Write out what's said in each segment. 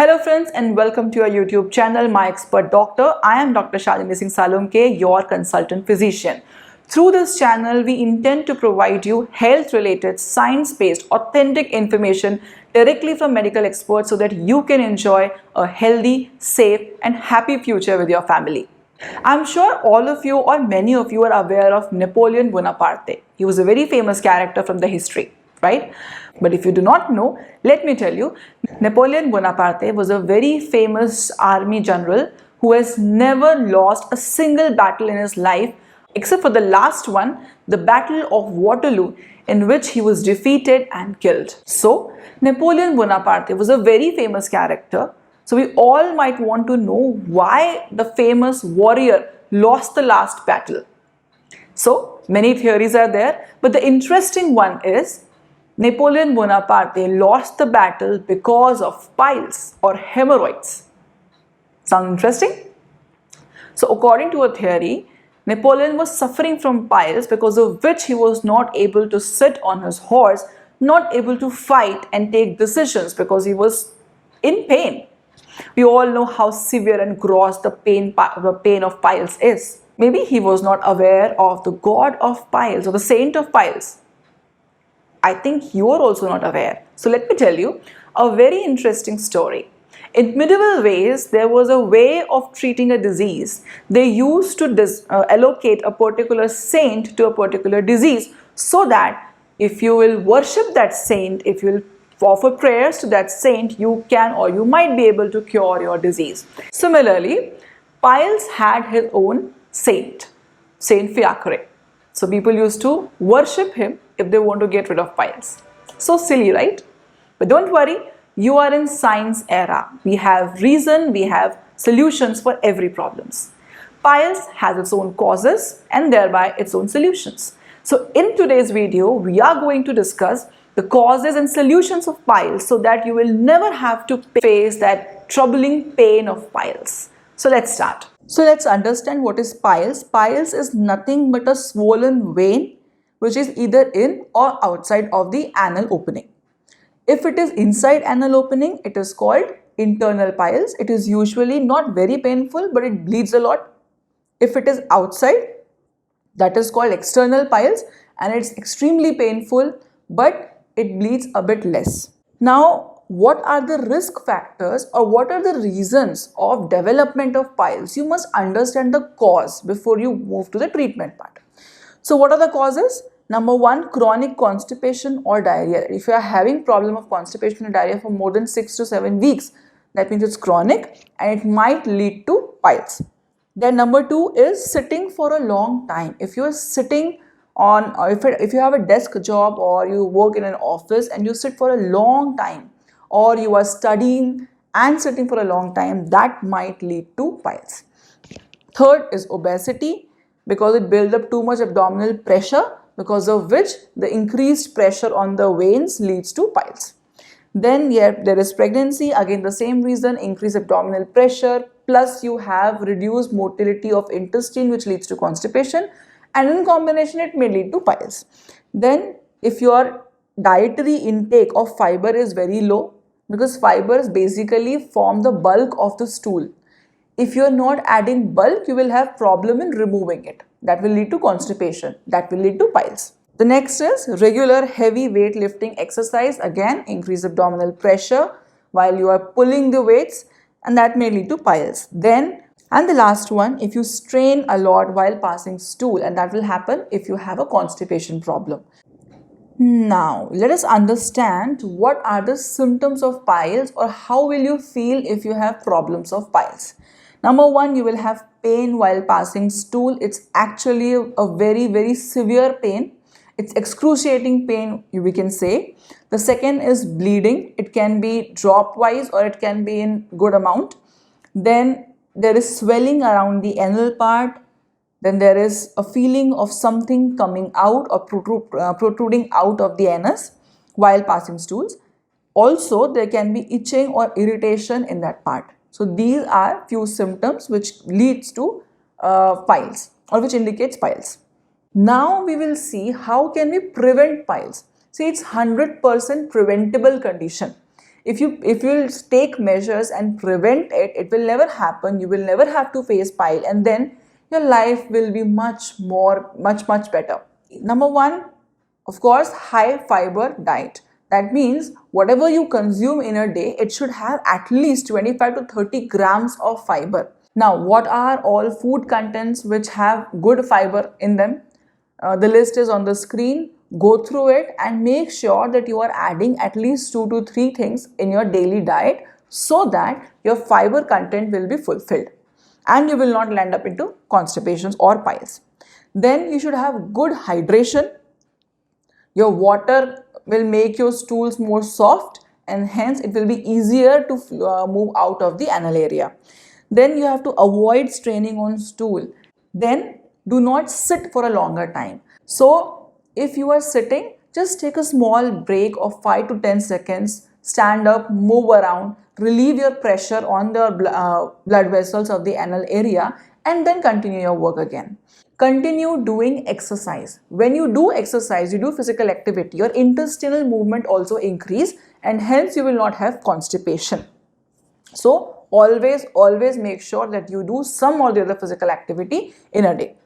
Hello friends and welcome to our YouTube channel, My Expert Doctor. I am Dr. Shalini Singh Salunke, your consultant physician. Through this channel, we intend to provide you health-related, science-based, authentic information directly from medical experts so that you can enjoy a healthy, safe and happy future with your family. I'm sure all of you or many of you are aware of Napoleon Bonaparte. He was a very famous character from the history, right? But if you do not know, let me tell you, Napoleon Bonaparte was a very famous army general who has never lost a single battle in his life except for the last one, the Battle of Waterloo, in which he was defeated and killed. So, Napoleon Bonaparte was a very famous character. So, we all might want to know why the famous warrior lost the last battle. So, many theories are there, but the interesting one is Napoleon Bonaparte lost the battle because of piles or hemorrhoids. Sound interesting? So, according to a theory, Napoleon was suffering from piles because of which he was not able to sit on his horse, not able to fight and take decisions because he was in pain. We all know how severe and gross the pain of piles is. Maybe he was not aware of the god of piles or the saint of piles. I think you are also not aware. So let me tell you a very interesting story. In medieval ways, there was a way of treating a disease. They used to allocate a particular saint to a particular disease so that if you will worship that saint, if you will offer prayers to that saint, you can or you might be able to cure your disease. Similarly, Piles had his own saint, Saint Fiacre. So people used to worship him if they want to get rid of piles. So silly, right? But don't worry, you are in science era. We have reason, we have solutions for every problems. Piles has its own causes and thereby its own solutions. So in today's video, we are going to discuss the causes and solutions of piles so that you will never have to face that troubling pain of piles. So let's start. So let's understand what is piles. Piles is nothing but a swollen vein which is either in or outside of the anal opening. If it is inside anal opening, it is called internal piles. It is usually not very painful, but it bleeds a lot. If it is outside, that is called external piles and it's extremely painful, but it bleeds a bit less. Now, what are the risk factors or what are the reasons of development of piles? You must understand the cause before you move to the treatment part. So what are the causes? Number one, chronic constipation or diarrhea. If you are having problem of constipation or diarrhea for more than 6 to 7 weeks, that means it's chronic and it might lead to piles. Then number two is sitting for a long time. If you are sitting on, or if you have a desk job or you work in an office and you sit for a long time, or you are studying and sitting for a long time, that might lead to piles. Third is obesity, because it builds up too much abdominal pressure, because of which the increased pressure on the veins leads to piles. Then there is pregnancy, again the same reason, increased abdominal pressure, plus you have reduced motility of intestine which leads to constipation, and in combination it may lead to piles. Then if your dietary intake of fiber is very low, because fibers basically form the bulk of the stool. If you are not adding bulk, you will have problem in removing it. That will lead to constipation. That will lead to piles. The next is regular heavy weight lifting exercise. Again, increase abdominal pressure while you are pulling the weights, and that may lead to piles. Then, and the last one, if you strain a lot while passing stool, and that will happen if you have a constipation problem. Now, let us understand what are the symptoms of piles or how will you feel if you have problems of piles. Number one, you will have pain while passing stool. It's actually a very, very severe pain. It's excruciating pain, we can say. The second is bleeding. It can be drop-wise or it can be in good amount. Then there is swelling around the anal part. Then there is a feeling of something coming out or protruding out of the anus while passing stools. Also, there can be itching or irritation in that part. So these are few symptoms which leads to piles or which indicates piles. Now we will see how can we prevent piles. See, it's 100% preventable condition. if you'll take measures and prevent it, it will never happen. You will never have to face pile, and then your life will be much better. Number one, of course, high fiber diet. That means whatever you consume in a day, it should have at least 25 to 30 grams of fiber. Now, what are all food contents which have good fiber in them? The list is on the screen. Go through it and make sure that you are adding at least 2 to 3 things in your daily diet so that your fiber content will be fulfilled and you will not land up into constipations or piles. Then you should have good hydration. Your water will make your stools more soft and hence it will be easier to move out of the anal area. Then you have to avoid straining on stool. Then do not sit for a longer time. So if you are sitting, just take a small break of 5 to 10 seconds, stand up, move around, relieve your pressure on the blood vessels of the anal area and then continue your work again. Continue doing exercise. When you do exercise, you do physical activity, your intestinal movement also increase and hence you will not have constipation. So always make sure that you do some or the other physical activity in a day.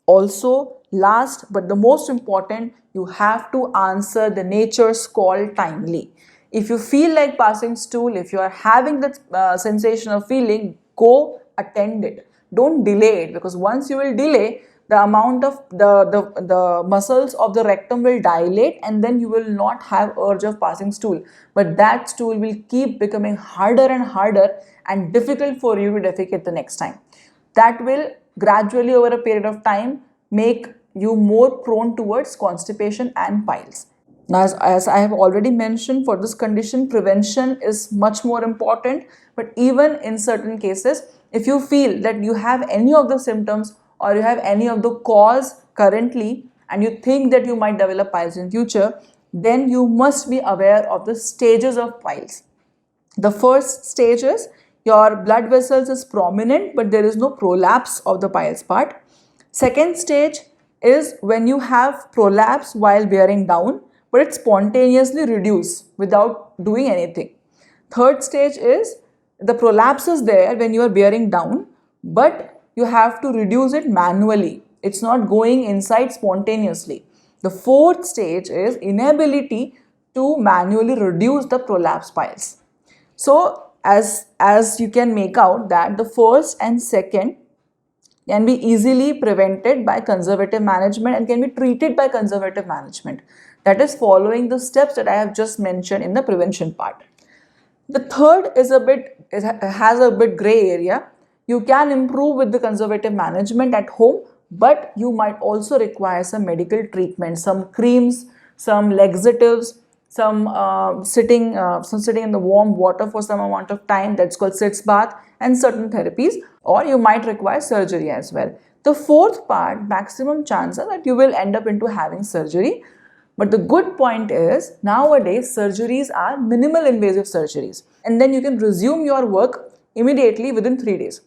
Also, last but the most important, you have to answer the nature's call timely. If you feel like passing stool, if you are having that sensation of feeling, go attend it. Don't delay it, because once you will delay, the amount of the muscles of the rectum will dilate and then you will not have urge of passing stool. But that stool will keep becoming harder and harder and difficult for you to defecate the next time. That will gradually over a period of time make you more prone towards constipation and piles. Now, as I have already mentioned, for this condition, prevention is much more important. But even in certain cases, if you feel that you have any of the symptoms or you have any of the cause currently and you think that you might develop piles in future, then you must be aware of the stages of piles. The first stage is your blood vessels is prominent but there is no prolapse of the piles part. Second stage is when you have prolapse while bearing down, but it spontaneously reduces without doing anything. Third stage is the prolapse is there when you are bearing down, but you have to reduce it manually. It's not going inside spontaneously. The fourth stage is inability to manually reduce the prolapse piles. So as you can make out that the first and second can be easily prevented by conservative management and can be treated by conservative management. That is following the steps that I have just mentioned in the prevention part. The third is has a bit gray area. You can improve with the conservative management at home, but you might also require some medical treatment, some creams, some laxatives, some sitting in the warm water for some amount of time, that's called sitz bath, and certain therapies, or you might require surgery as well. The fourth part, maximum chances that you will end up into having surgery. But the good point is nowadays surgeries are minimal invasive surgeries and then you can resume your work immediately within 3 days.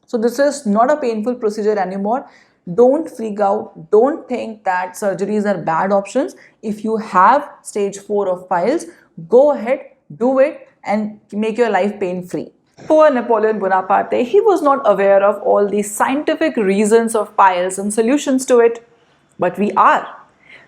So this is not a painful procedure anymore. Don't freak out. Don't think that surgeries are bad options. If you have stage 4 of piles, go ahead, do it and make your life pain-free. Poor Napoleon Bonaparte, he was not aware of all the scientific reasons of piles and solutions to it, but we are.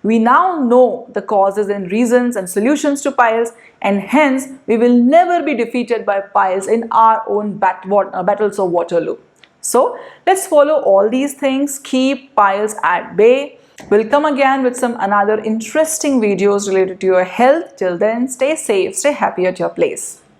We now know the causes and reasons and solutions to piles, and hence we will never be defeated by piles in our own battles of Waterloo. So let's follow all these things, keep piles at bay. We'll come again with some another interesting videos related to your health. Till then, stay safe, stay happy at your place.